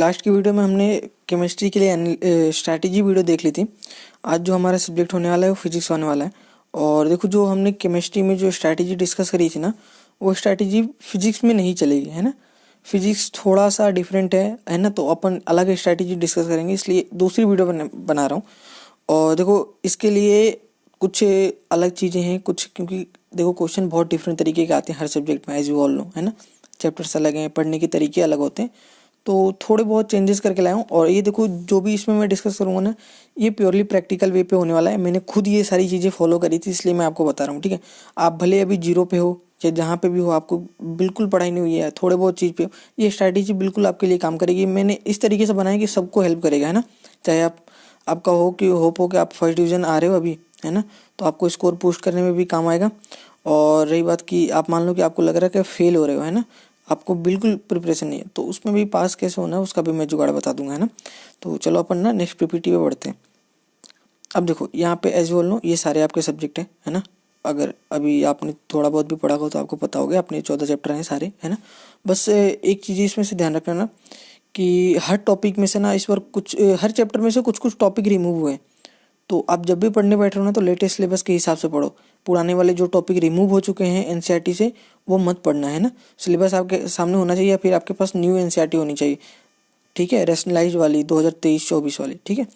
Last की video में हमने केमिस्ट्री के लिए स्ट्रैटेजी वीडियो देख ली थी। आज जो हमारा सब्जेक्ट होने वाला है वो फिजिक्स होने वाला है। और देखो, जो हमने केमिस्ट्री में जो स्ट्रैटेजी डिस्कस करी थी ना, वो स्ट्रैटेजी फिजिक्स में नहीं चलेगी, है ना। फिजिक्स थोड़ा सा डिफरेंट है ना। तो अपन अलग स्ट्रैटेजी डिस्कस करेंगे, इसलिए दूसरी वीडियो बना रहा हूँ। और देखो, इसके लिए कुछ अलग चीज़ें हैं कुछ, क्योंकि देखो क्वेश्चन बहुत डिफरेंट तरीके के आते हैं हर सब्जेक्ट में, एज यू ऑल नो, है ना। चैप्टर्स अलग हैं, पढ़ने के तरीके अलग होते हैं, तो थोड़े बहुत चेंजेस करके लाया हूँ। और ये देखो, जो भी इसमें मैं डिस्कस करूँगा ना, ये प्योरली प्रैक्टिकल वे पे होने वाला है। मैंने खुद ये सारी चीज़ें फॉलो करी थी, इसलिए मैं आपको बता रहा हूँ, ठीक है। आप भले अभी जीरो पे हो या जहाँ पे भी हो, आपको बिल्कुल पढ़ाई नहीं हुई है, थोड़े बहुत चीज़ पे हो, ये स्ट्रैटेजी बिल्कुल आपके लिए काम करेगी। मैंने इस तरीके से बनाया कि सबको हेल्प करेगा, है ना। चाहे आपका होप हो कि आप फर्स्ट डिवीज़न आ रहे हो अभी, है ना, तो आपको स्कोर पुश करने में भी काम आएगा। और रही बात कि आप मान लो कि आपको लग रहा है कि फेल हो रहे हो, है ना, आपको बिल्कुल प्रिपरेशन नहीं है, तो उसमें भी पास कैसे होना है उसका भी मैं जुगाड़ बता दूंगा, है ना। तो चलो अपन ना नेक्स्ट पीपीटी पे बढ़ते हैं। अब देखो, यहाँ पे एज वेल नो, ये सारे आपके सब्जेक्ट हैं, है ना। अगर अभी आपने थोड़ा बहुत भी पढ़ा हो तो आपको पता होगा, अपने 14 चैप्टर हैं सारे, है ना। बस एक चीज़ इसमें से ध्यान रखना ना, कि हर टॉपिक में से ना इस बार कुछ हर चैप्टर में से कुछ कुछ टॉपिक रिमूव हुए हैं। तो आप जब भी पढ़ने बैठ रहे हो ना, तो लेटेस्ट सिलेबस के हिसाब से पढ़ो। पुराने वाले जो टॉपिक रिमूव हो चुके हैं एनसीईआरटी से, वो मत पढ़ना, है ना। सिलेबस आपके सामने होना चाहिए, या फिर आपके पास न्यू एनसीईआरटी होनी चाहिए, ठीक है, रैशनलाइज्ड वाली 2023-24 वाली, ठीक है।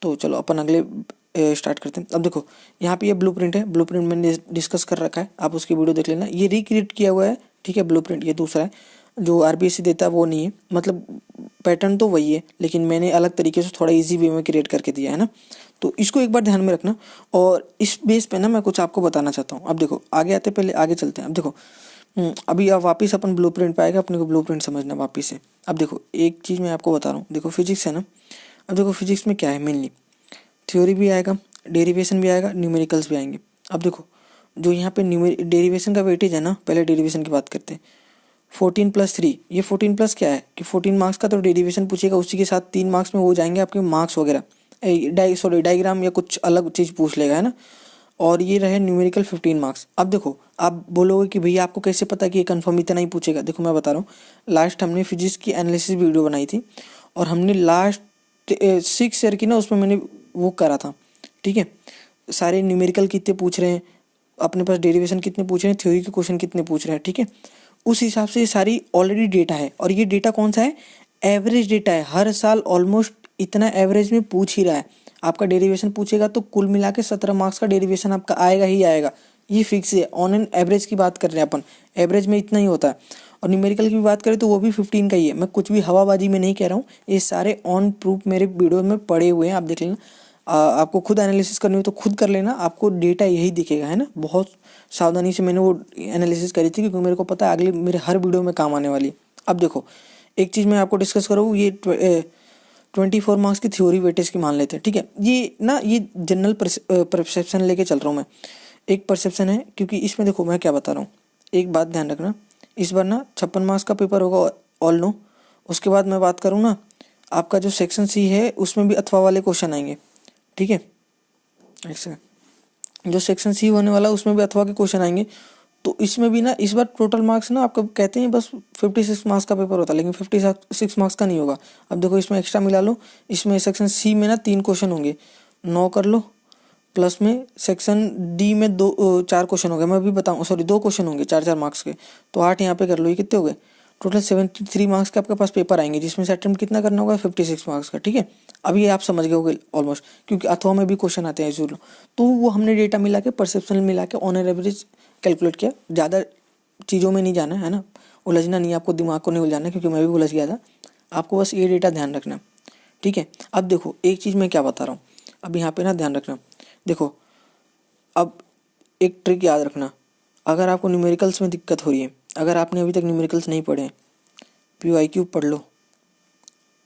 तो चलो अपन अगले स्टार्ट करते हैं। अब देखो, यहाँ पे ये ब्लूप्रिंट है, ब्लूप्रिंट मैंने डिस्कस कर रखा है, आप उसकी वीडियो देख लेना। ये रिक्रिएट किया हुआ है, ठीक है, ब्लूप्रिंट। ये दूसरा है जो आरबीएससी देता है, वो नहीं है, मतलब पैटर्न तो वही है, लेकिन मैंने अलग तरीके से थोड़ा इजी वे में क्रिएट करके दिया है ना। तो इसको एक बार ध्यान में रखना। और इस बेस पे ना मैं कुछ आपको बताना चाहता हूँ। अब देखो, आगे आते पहले आगे चलते हैं। अब देखो, अभी आप वापस अपन ब्लूप्रिंट पे आएगा, अपने को ब्लूप्रिंट समझना वापस से। अब देखो, एक चीज़ मैं आपको बता रहा हूँ, देखो फिजिक्स है ना। अब देखो, फिजिक्स में क्या है, मेनली थ्योरी भी आएगा, डेरिवेशन भी आएगा, न्यूमेरिकल्स भी आएंगे। अब देखो, जो यहाँ पे डेरिवेशन का वेटेज है ना, पहले डेरिवेशन की बात करते हैं। 14+3, ये 14+ क्या है कि 14 मार्क्स का तो डेरिवेशन पूछेगा, उसी के साथ 3 मार्क्स में हो जाएंगे आपके मार्क्स वगैरह, डायग्राम या कुछ अलग चीज़ पूछ लेगा, है ना। और ये रहे न्यूमेरिकल 15 मार्क्स। अब देखो, आप बोलोगे कि भैया आपको कैसे पता कि ये कंफर्म इतना ही पूछेगा। देखो मैं बता रहा हूँ, लास्ट हमने फिजिक्स की एनालिसिस वीडियो बनाई थी, और हमने लास्ट 6 ईयर की ना, उसमें मैंने वो करा था, ठीक है। सारे न्यूमेरिकल कितने पूछ रहे हैं, अपने पास डेरिवेशन कितने पूछ रहे हैं, थ्योरी के क्वेश्चन कितने पूछ रहे हैं, ठीक है। उस हिसाब से ये सारी ऑलरेडी डेटा है। और ये डेटा कौन सा है, एवरेज डेटा है। हर साल ऑलमोस्ट इतना एवरेज में पूछ ही रहा है। आपका डेरिवेशन पूछेगा तो कुल मिला के 17 मार्क्स का डेरिवेशन आपका आएगा ही आएगा, ये फिक्स है। ऑन एन एवरेज की बात कर रहे हैं अपन, एवरेज में इतना ही होता है। और न्यूमेरिकल की भी बात करें तो वो भी 15 का ही है। मैं कुछ भी हवाबाजी में नहीं कह रहा हूँ, ये सारे ऑन प्रूफ मेरे वीडियो में पड़े हुए हैं, आप देख लेना। आपको खुद एनालिसिस करनी हो तो खुद कर लेना, आपको डेटा यही दिखेगा, है ना। बहुत सावधानी से मैंने वो एनालिसिस करी थी, क्योंकि मेरे को पता है अगले मेरे हर वीडियो में काम आने वाली है। अब देखो, एक चीज़ मैं आपको डिस्कस करूँ, ये 24 मार्क्स की थ्योरी वेटेज की मान लेते हैं, ठीक है। ये ना, ये जनरल परसेप्शन लेके चल रहा हूँ मैं, एक परसेप्शन है। क्योंकि इसमें देखो मैं क्या बता रहा हूँ, एक बात ध्यान रखना। इस बार ना 56 मार्क्स का पेपर होगा, ऑल नो। उसके बाद मैं बात करूँ ना, आपका जो सेक्शन सी है उसमें भी अथवा वाले क्वेश्चन आएंगे, ठीक है। ऐसे जो सेक्शन सी होने वाला है उसमें भी अथवा के क्वेश्चन आएंगे। तो इसमें भी ना इस बार टोटल मार्क्स ना, आपको कहते हैं बस 56 मार्क्स का पेपर होता है, लेकिन 56 मार्क्स का नहीं होगा। अब देखो, इसमें एक्स्ट्रा मिला लो, इसमें सेक्शन सी में ना 3 क्वेश्चन होंगे, 9 कर लो, प्लस में सेक्शन डी में 4 क्वेश्चन हो गए। मैं अभी बताऊँ, सॉरी 2 क्वेश्चन होंगे 4-4 मार्क्स के, तो 8 यहाँ पे कर लो। ये कितने हो गए, टोटल 73 मार्क्स के आपके पास पेपर आएंगे, जिसमें से अटेम्प्ट कितना करना होगा, 56 मार्क्स का, ठीक है। अब ये आप समझ गए होगे ऑलमोस्ट, क्योंकि अथवा में भी क्वेश्चन आते हैं जरूर। तो वो हमने डेटा मिला के, परसेप्शन मिला के, ऑन एवरेज कैलकुलेट किया। ज़्यादा चीज़ों में नहीं जाना है ना, उलझना नहीं, आपको दिमाग को नहीं उलझाना, क्योंकि मैं भी उलझ गया था। आपको बस ये डेटा ध्यान रखना, ठीक है। अब देखो, एक चीज़ मैं क्या बता रहा हूँ, अब यहाँ पे ना ध्यान रखना। देखो, अब एक ट्रिक याद रखना, अगर आपको न्यूमेरिकल्स में दिक्कत हो रही है, अगर आपने अभी तक न्यूमेरिकल्स नहीं पढ़े हैं, पीवाईक्यू पढ़ लो।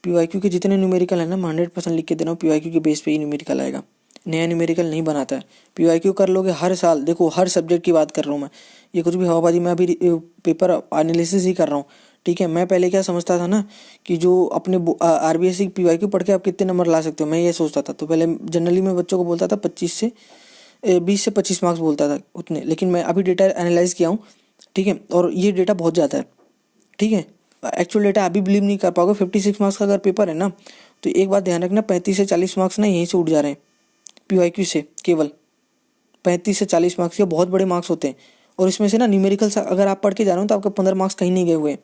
पीवाईक्यू के जितने न्यूमेरिकल है ना, मैं 100% लिख के दे रहा हूँ, पीवाईक्यू के बेस पे ही न्यूमेरिकल आएगा, नया न्यूमेरिकल नहीं बनाता है। पीवाईक्यू कर लोगे हर साल, देखो हर सब्जेक्ट की बात कर रहा हूँ मैं, ये कुछ भी हवाबाजी, मैं अभी पेपर एनालिसिस ही कर रहा हूँ, ठीक है। मैं पहले क्या समझता था ना, कि जो अपने आरबीएससी पीवाईक्यू पढ़ के आप कितने नंबर ला सकते हो, मैं ये सोचता था। तो पहले जनरली मैं बच्चों को बोलता था 20 से 25 मार्क्स बोलता था उतने, लेकिन मैं अभी डेटा एनालाइज किया हूँ, ठीक है, और ये डेटा बहुत ज़्यादा है, ठीक है। एक्चुअल डेटा अभी बिलीव नहीं कर पाओगे। 56 मार्क्स का अगर पेपर है ना, तो एक बात ध्यान रखना, 35 से 40 मार्क्स ना यहीं से उठ जा रहे हैं PYQ से, केवल 35 से 40 मार्क्स, ये बहुत बड़े मार्क्स होते हैं। और इसमें से ना न्यूमेरिकल अगर आप पढ़ के जा रहे हो तो आपके 15 मार्क्स कहीं नहीं गए हुए हैं।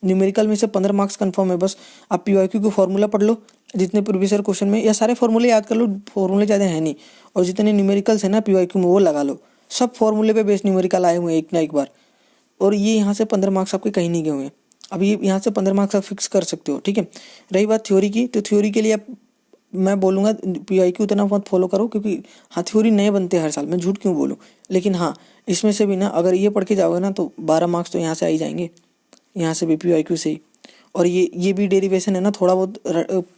न्यूमेरिकल में से 15 मार्क्स कंफर्म है। बस आप PYQ को फॉर्मूला पढ़ लो जितने प्रीवियस ईयर क्वेश्चन में, या सारे फॉर्मूले याद कर लो, फॉर्मूले ज़्यादा है नहीं, और जितने न्यूमेरिकल्स है ना PYQ में वो लगा लो। सब फॉर्मूले पे बेस्ड न्यूमेरिकल आए हुए हैं एक ना एक बार, और ये यहाँ से 15 मार्क्स आपके कहीं नहीं गए हुए हैं। अब ये यहाँ से 15 मार्क्स आप फिक्स कर सकते हो, ठीक है। रही बात थ्योरी की, तो थ्योरी के लिए आप, मैं बोलूँगा PYQ उतना मत फॉलो करो, क्योंकि हाँ थ्योरी नए बनते हैं हर साल, मैं झूठ क्यों बोलूँ। लेकिन हाँ, इसमें से भी ना अगर ये पढ़ के जाओगे ना तो 12 मार्क्स तो यहाँ से आ ही जाएंगे, यहाँ से भी PYQ से ही। और ये भी डेरिवेशन है ना, थोड़ा बहुत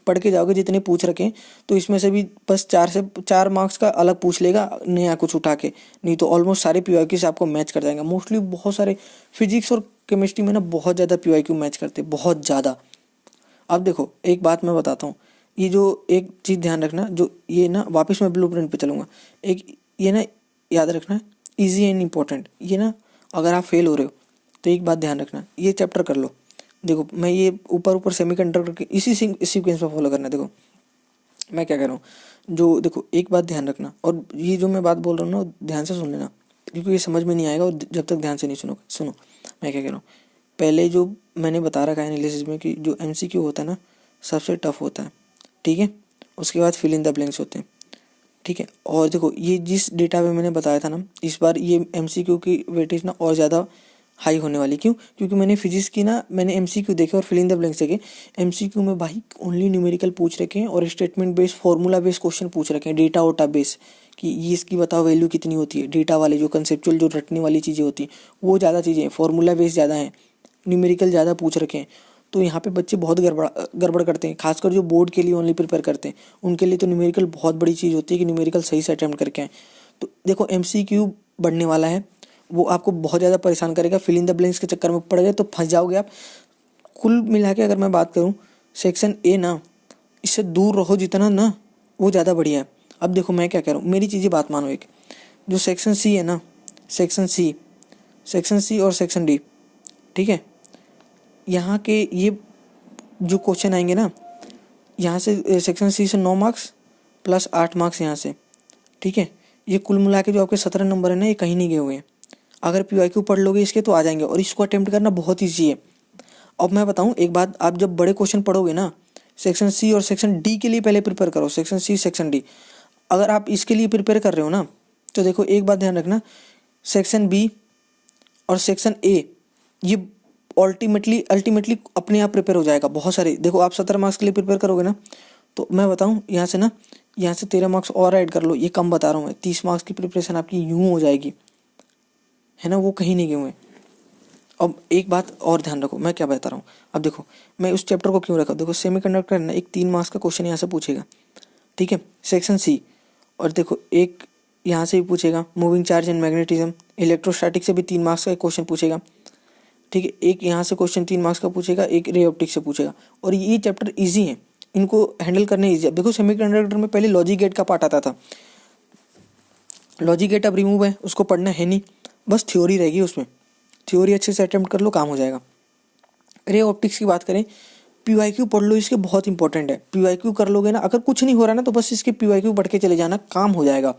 पढ़ के जाओगे जितने पूछ रखे, तो इसमें से भी बस 4 मार्क्स का अलग पूछ लेगा नया कुछ उठा के, नहीं तो ऑलमोस्ट सारे PYQ से आपको मैच कर जाएगा। मोस्टली बहुत सारे फिजिक्स और केमिस्ट्री में ना बहुत ज़्यादा PYQ मैच करते, बहुत ज़्यादा। अब देखो एक बात मैं बताता हूँ, ये जो एक चीज़ ध्यान रखना, जो ये ना वापस मैं ब्लूप्रिंट पे चलूँगा, एक ये ना याद रखना, इजी एंड इम्पोर्टेंट। ये ना अगर आप फेल हो रहे हो तो एक बात ध्यान रखना, ये चैप्टर कर लो। देखो मैं ये ऊपर सेमीकंडक्टर के इसी सीक्वेंस में फॉलो करना। देखो मैं क्या कर रहा हूँ, जो देखो एक बात ध्यान रखना, और ये जो मैं बात बोल रहा हूँ ना ध्यान से सुन लेना, क्योंकि ये समझ में नहीं आएगा और जब तक ध्यान से नहीं सुनो। सुनो मैं क्या कह रहा हूँ, पहले जो मैंने बता रखा है एनालिसिस में कि जो MCQ होता है ना सबसे टफ होता है, ठीक है। उसके बाद फिल इन द ब्लैंक्स होते हैं, ठीक है। और देखो ये जिस डेटा पे मैंने बताया था ना, इस बार ये MCQ की वेटेज ना और ज़्यादा हाई होने वाली। क्यों? क्योंकि मैंने फिजिक्स की ना, मैंने MCQ देखे और फिल इन द ब्लैंक्स देखे। MCQ में भाई ओनली न्यूमेरिकल पूछ रखे हैं और statement based formula based question पूछ रखे हैं, डेटा वोटा बेस, कि ये इसकी बताओ वैल्यू कितनी होती है। डेटा वाले जो कंसेप्चुअल जो रटने वाली चीज़ें होती हैं वो ज़्यादा चीज़ें हैं, फॉर्मूला बेस्ड ज़्यादा हैं, न्यूमेरिकल ज़्यादा पूछ रखे हैं। तो यहाँ पे बच्चे बहुत गड़बड़ करते हैं, खासकर जो बोर्ड के लिए ओनली प्रिपेयर करते हैं उनके लिए तो न्यूमेरिकल बहुत बड़ी चीज़ होती है कि न्यूमेरिकल सही से अटेम्प्ट करके आए। तो देखो MCQ बढ़ने वाला है, वो आपको बहुत ज़्यादा परेशान करेगा। फिल इन द ब्लैंक्स के चक्कर में पड़ गए तो फंस जाओगे आप। कुल मिला के अगर मैं बात करूँ, सेक्शन A ना, इससे दूर रहो जितना ना वो ज़्यादा बढ़िया है। अब देखो मैं क्या कह रहा हूँ, मेरी चीज़ें बात मानो। एक जो सेक्शन C है ना, सेक्शन C और सेक्शन D, ठीक है, यहाँ के ये जो क्वेश्चन आएंगे ना, यहाँ से सेक्शन C से 9 मार्क्स प्लस 8 मार्क्स यहाँ से, ठीक है। ये कुल मिला के जो आपके 17 नंबर है ना, ये कहीं नहीं गए हुए हैं। अगर PYQ पढ़ लोगे इसके तो आ जाएंगे, और इसको अटेम्प्ट करना बहुत ईजी है। अब मैं बताऊँ एक बात, आप जब बड़े क्वेश्चन पढ़ोगे ना, सेक्शन C और सेक्शन D के लिए पहले प्रिपेयर करो। सेक्शन C सेक्शन D अगर आप इसके लिए प्रिपेयर कर रहे हो ना, तो देखो एक बात ध्यान रखना, सेक्शन B और सेक्शन A ये अल्टीमेटली अपने आप प्रिपेयर हो जाएगा। बहुत सारे देखो, आप 17 मार्क्स के लिए प्रिपेयर करोगे ना, तो मैं बताऊं यहाँ से ना, यहाँ से 13 मार्क्स और ऐड कर लो, ये कम बता रहा हूँ मैं, 30 मार्क्स की प्रिपरेशन आपकी यूं हो जाएगी, है ना, वो कहीं नहीं गए हुए। अब एक बात और ध्यान रखो, मैं क्या बता रहा हूँ। अब देखो मैं उस चैप्टर को क्यों रखा, देखो सेमीकंडक्टर ना एक 3 मार्क्स का क्वेश्चन यहाँ से पूछेगा, ठीक है, सेक्शन C। और देखो एक यहाँ से भी पूछेगा moving charge and magnetism, electrostatic से भी 3 मार्क्स का एक क्वेश्चन पूछेगा, ठीक है। एक यहाँ से क्वेश्चन 3 मार्क्स का पूछेगा, एक रे ऑप्टिक्स से पूछेगा। और ये चैप्टर इजी है, इनको हैंडल करने इजी है। देखो सेमीकंडक्टर में पहले लॉजिक गेट का पार्ट आता था, लॉजिक गेट अब रिमूव है, उसको पढ़ना है नहीं, बस थ्योरी रहेगी उसमें। थ्योरी अच्छे से अटेम्प्ट कर लो, काम हो जाएगा। रे ऑप्टिक्स की बात करें, PYQ पढ़ लो, इसके बहुत इंपॉर्टेंट है। PYQ कर लोगे ना, अगर कुछ नहीं हो रहा ना तो बस इसके PYQ पढ़ के चले जाना, काम हो जाएगा।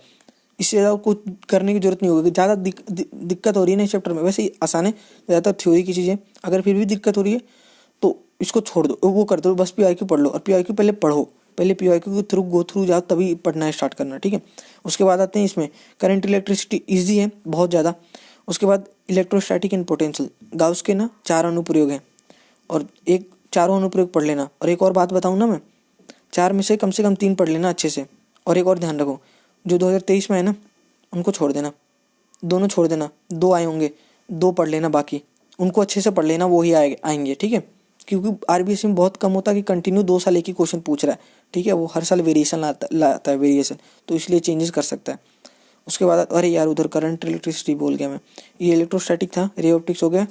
इससे ज़्यादा कुछ करने की जरूरत नहीं होगी। ज़्यादा दिक्कत हो रही है ना इस चैप्टर में, वैसे ही आसान है, ज़्यादातर थ्योरी की चीज़ें। अगर फिर भी दिक्कत हो रही है तो इसको छोड़ दो, वो कर दो, बस PYQ पढ़ लो। और PYQ पहले पढ़ो, पहले PYQ को गो थ्रू जाओ, तभी पढ़ना स्टार्ट करना, ठीक है। उसके बाद आते हैं इसमें करंट इलेक्ट्रिसिटी, ईजी है बहुत ज़्यादा। उसके बाद इलेक्ट्रोस्टैटिक एंड पोटेंशियल, गाउस के ना 4 अनुप्रयोग हैं, और एक चारों अनुप्रयोग पढ़ लेना। और एक और बात बताऊँ ना मैं, 4 में से कम 3 पढ़ लेना अच्छे से। और एक और ध्यान रखो, जो 2023 में है ना उनको छोड़ देना, दोनों छोड़ देना, 2 आए होंगे, 2 पढ़ लेना, बाकी उनको अच्छे से पढ़ लेना, वो ही आएंगे, ठीक है। क्योंकि RBSC में बहुत कम होता है कि कंटिन्यू 2 साल एक ही क्वेश्चन पूछ रहा है, ठीक है, वो हर साल वेरिएशन लाता है वेरिएशन, तो इसलिए चेंजेस कर सकता है। उसके बाद अरे यार उधर करंट इलेक्ट्रिसिटी बोल गया मैं, ये इलेक्ट्रोस्टैटिक था, रे ऑप्टिक्स हो गया।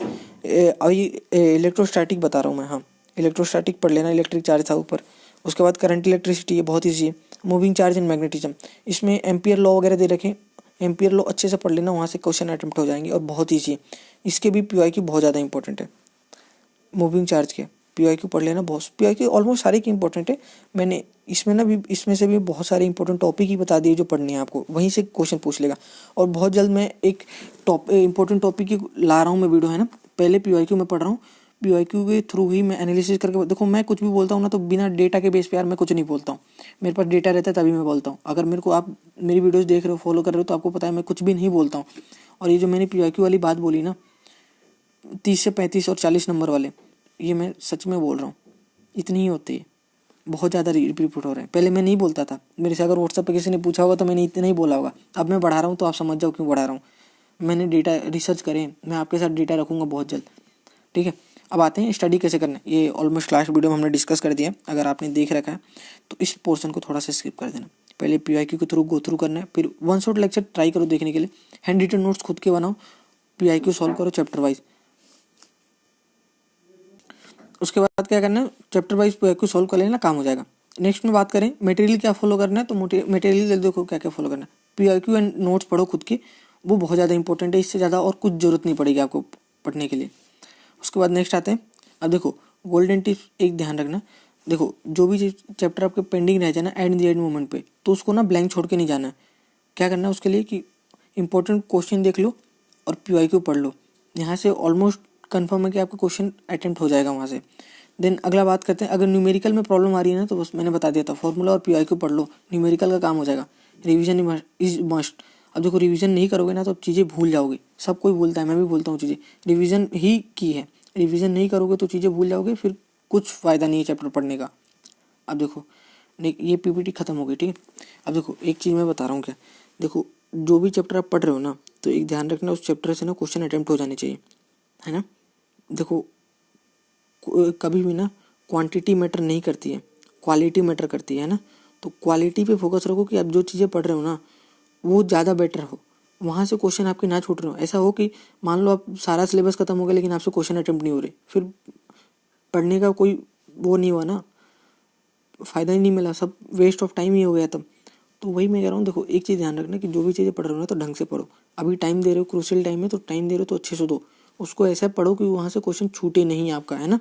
अभी इलेक्ट्रोस्टैटिक बता रहा हूँ मैं, हाँ इलेक्ट्रोस्टैटिक पढ़ लेना, इलेक्ट्रिक चार्ज था ऊपर। उसके बाद करंट इलेक्ट्रिसिटी, ये बहुत ईजी है। मूविंग चार्ज एंड मैग्नेटिज्म, इसमें एम्पियर लॉ वगैरह दे रखे, एम्पियर लॉ अच्छे से पढ़ लेना, वहाँ से क्वेश्चन अटेम्प्ट हो जाएंगे और बहुत ईजी है। इसके भी PYQ बहुत ज़्यादा इंपॉर्टेंट है। मूविंग चार्ज के PYQ पढ़ लेना। बहुत PYQ ऑलमोस्ट सारे की इंपॉर्टेंट है। मैंने इसमें ना भी इसमें से भी बहुत सारे इंपॉर्टेंट टॉपिक ही बता दिए जो पढ़ने हैं आपको, वहीं से क्वेश्चन पूछ लेगा। और बहुत जल्द मैं एक इंपॉर्टेंट टॉपिक की ला रहा हूँ मैं वीडियो, है ना। पहले PYQ में पढ़ रहा हूँ, PYQ के थ्रू ही मैं एनालिसिस करके, देखो मैं कुछ भी बोलता हूँ ना तो बिना डेटा के बेस पे यार मैं कुछ नहीं बोलता हूँ। मेरे पास डेटा रहता है तभी मैं बोलता हूँ। अगर मेरे को आप मेरी वीडियोस देख रहे हो, फॉलो कर रहे हो, तो आपको पता है मैं कुछ भी नहीं बोलता हूँ। और ये जो मैंने PYQ वाली बात बोली ना, 30 से 35 और 40 नंबर वाले, ये मैं सच में बोल रहा हूँ, इतनी ही होती है। बहुत ज़्यादा रिपीट हो रहे हैं। पहले मैं नहीं बोलता था, मेरे से अगर व्हाट्सएप पे किसी ने पूछा होगा तो मैंने इतना ही बोला होगा। अब मैं बढ़ा रहा हूँ तो आप समझ जाओ क्यों बढ़ा रहा हूँ। मैंने डेटा रिसर्च करें, मैं आपके साथ डेटा रखूँगा बहुत जल्द, ठीक है। अब आते हैं स्टडी कैसे करना है। ये ऑलमोस्ट लास्ट वीडियो में हमने डिस्कस कर दिया है। अगर आपने देख रखा है तो इस पोर्शन को थोड़ा सा स्किप कर देना। पहले PYQ के थ्रू गो थ्रू करना है, फिर वन शॉट लेक्चर ट्राई करो देखने के लिए। हैंड रिटन नोट्स खुद के बनाओ, PYQ सॉल्व करो चैप्टर वाइज। उसके बाद क्या करना है, चैप्टर वाइज PYQ सॉल्व कर लेना, काम हो जाएगा। नेक्स्ट में बात करें मटेरियल क्या फॉलो करना है, तो मटेरियल देखो क्या क्या फॉलो करना है। PYQ एंड नोट्स पढ़ो खुद के, वो बहुत ज़्यादा इंपॉर्टेंट है। इससे ज़्यादा और कुछ जरूरत नहीं पड़ेगी आपको पढ़ने के लिए। उसके बाद नेक्स्ट आते हैं। अब देखो गोल्डन टिप्स एक ध्यान रखना, देखो जो भी चैप्टर आपके पेंडिंग रह जाए ना एंड द एंड मोमेंट पे, तो उसको ना ब्लैंक छोड़ के नहीं जाना है। क्या करना है उसके लिए कि इंपॉर्टेंट क्वेश्चन देख लो और PYQ पढ़ लो। यहाँ से ऑलमोस्ट कंफर्म है कि आपका क्वेश्चन अटेम्प्ट हो जाएगा वहाँ से। देन अगला बात करते हैं, अगर न्यूमेरिकल में प्रॉब्लम आ रही है ना, तो बस मैंने बता दिया था, फॉर्मूला और PYQ पढ़ लो, न्यूमेरिकल का काम हो जाएगा। Revision is must. अब देखो रिवीजन नहीं करोगे ना तो अब चीज़ें भूल जाओगे। सब कोई बोलता है, मैं भी बोलता हूँ, चीज़ें रिवीजन ही की है। रिवीजन नहीं करोगे तो चीज़ें भूल जाओगे, फिर कुछ फ़ायदा नहीं है चैप्टर पढ़ने का। अब देखो ये PPT खत्म हो गई, ठीक है। अब देखो एक चीज़ मैं बता रहा हूँ क्या, देखो जो भी चैप्टर आप पढ़ रहे हो ना, तो एक ध्यान रखना उस चैप्टर से ना क्वेश्चन अटेम्प्ट हो जाने चाहिए, है ना। देखो कभी भी ना क्वांटिटी मैटर नहीं करती है, क्वालिटी मैटर करती है ना। तो क्वालिटी पे फोकस रखो कि आप जो चीज़ें पढ़ रहे हो ना वो ज़्यादा बेटर हो, वहाँ से क्वेश्चन आपके ना छूट रहे हो। ऐसा हो कि मान लो आप सारा सिलेबस खत्म हो गया लेकिन आपसे क्वेश्चन अटेम्प्ट नहीं हो रहे, फिर पढ़ने का कोई वो नहीं हुआ ना, फ़ायदा ही नहीं मिला, सब वेस्ट ऑफ टाइम ही हो गया तब। तो वही मैं कह रहा हूँ, देखो एक चीज़ ध्यान रखना कि जो भी चीज़ें पढ़ रहे हो ना तो ढंग से पढ़ो। अभी टाइम दे रहे हो, क्रूशियल टाइम है, तो टाइम दे रहे हो तो अच्छे से दो, उसको ऐसा पढ़ो कि वहाँ से क्वेश्चन छूटे नहीं आपका, है ना।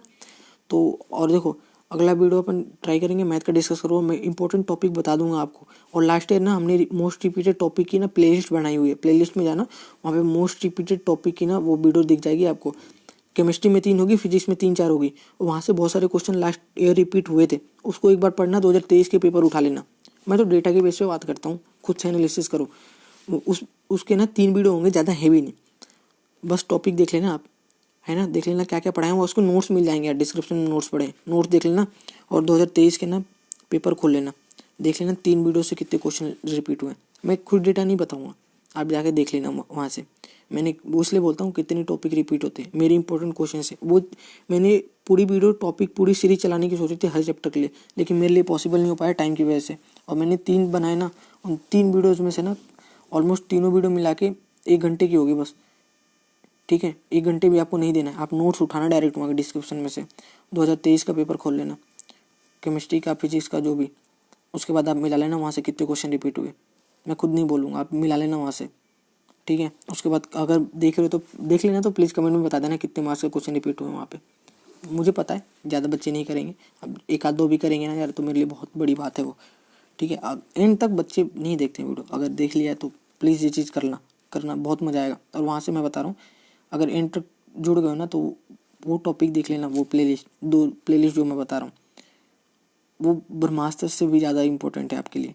तो और देखो अगला वीडियो अपन ट्राई करेंगे मैथ का डिस्कस करो, मैं इंपॉर्टेंट टॉपिक बता दूंगा आपको। और लास्ट ईयर ना हमने मोस्ट रिपीटेड टॉपिक की ना प्लेलिस्ट बनाई हुई है, प्लेलिस्ट में जाना, वहाँ पे मोस्ट रिपीटेड टॉपिक की ना वो वीडियो दिख जाएगी आपको। केमिस्ट्री में 3 होगी, फिजिक्स में 3-4 होगी, और वहाँ से बहुत सारे क्वेश्चन लास्ट ईयर रिपीट हुए थे, उसको एक बार पढ़ना, 2023 के पेपर उठा लेना। मैं तो डेटा के बेस पे बात करता हूँ, खुद से एनालिसिस करो। उसके ना 3 वीडियो होंगे, ज़्यादा हैवी नहीं, बस टॉपिक देख लेना आप, है ना। देख लेना क्या क्या पढ़ाए हुआ, उसको नोट्स मिल जाएंगे यार, डिस्क्रिप्शन में नोट्स पढ़े, नोट्स देख लेना। और 2023 के ना पेपर खोल लेना, देख लेना 3 वीडियो से कितने क्वेश्चन रिपीट हुए। मैं खुद डेटा नहीं बताऊँगा, आप जाके देख लेना वहाँ से। मैंने वो इसलिए बोलता हूँ कितने टॉपिक रिपीट होते हैं, मेरे इंपॉर्टेंट क्वेश्चन से। वो मैंने पूरी वीडियो टॉपिक पूरी सीरीज चलाने की सोची थी हर चैप्टर के लिए, लेकिन मेरे लिए पॉसिबल नहीं हो पाया टाइम की वजह से। और मैंने 3 बनाए ना, उन 3 वीडियोज़ में से ना ऑलमोस्ट तीनों वीडियो मिला के 1 घंटे की होगी बस, ठीक है। 1 घंटे भी आपको नहीं देना है, आप नोट्स उठाना डायरेक्ट वहाँ के डिस्क्रिप्शन में से। 2023 का पेपर खोल लेना, केमिस्ट्री का, फिजिक्स का, जो भी। उसके बाद आप मिला लेना वहाँ से कितने क्वेश्चन रिपीट हुए, मैं खुद नहीं बोलूँगा, आप मिला लेना वहाँ से, ठीक है। उसके बाद अगर देख रहे हो तो देख लेना, तो प्लीज़ कमेंट में बता देना कितने मार्क्स के क्वेश्चन रिपीट हुए वहाँ पे। मुझे पता है ज़्यादा बच्चे नहीं करेंगे, अब 1-2 भी करेंगे ना यार, तो मेरे लिए बहुत बड़ी बात है वो, ठीक है। अब एंड तक बच्चे नहीं देखते वीडियो, अगर देख लिया तो प्लीज़ ये चीज़ करना बहुत मज़ा आएगा। और वहाँ से मैं बता रहा हूँ, अगर एंड तक जुड़ गए ना तो वो टॉपिक देख लेना, वो प्लेलिस्ट, 2 प्लेलिस्ट जो मैं बता रहा हूँ, वो ब्रह्मास्त्र से भी ज़्यादा इंपॉर्टेंट है आपके लिए,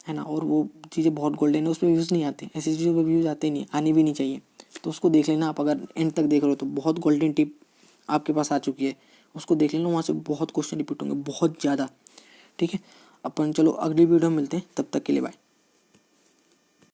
है ना। और वो चीज़ें बहुत गोल्डन है, उस पर व्यूज़ नहीं आते, ऐसी चीज़ों पर व्यूज़ आते नहीं, आने भी नहीं चाहिए। तो उसको देख लेना आप, अगर एंड तक देख रहे हो तो बहुत गोल्डन टिप आपके पास आ चुकी है, उसको देख लेना। वहाँ से बहुत क्वेश्चन रिपीट होंगे, बहुत ज़्यादा, ठीक है। अपन चलो अगली वीडियो में मिलते हैं, तब तक के लिए बाय।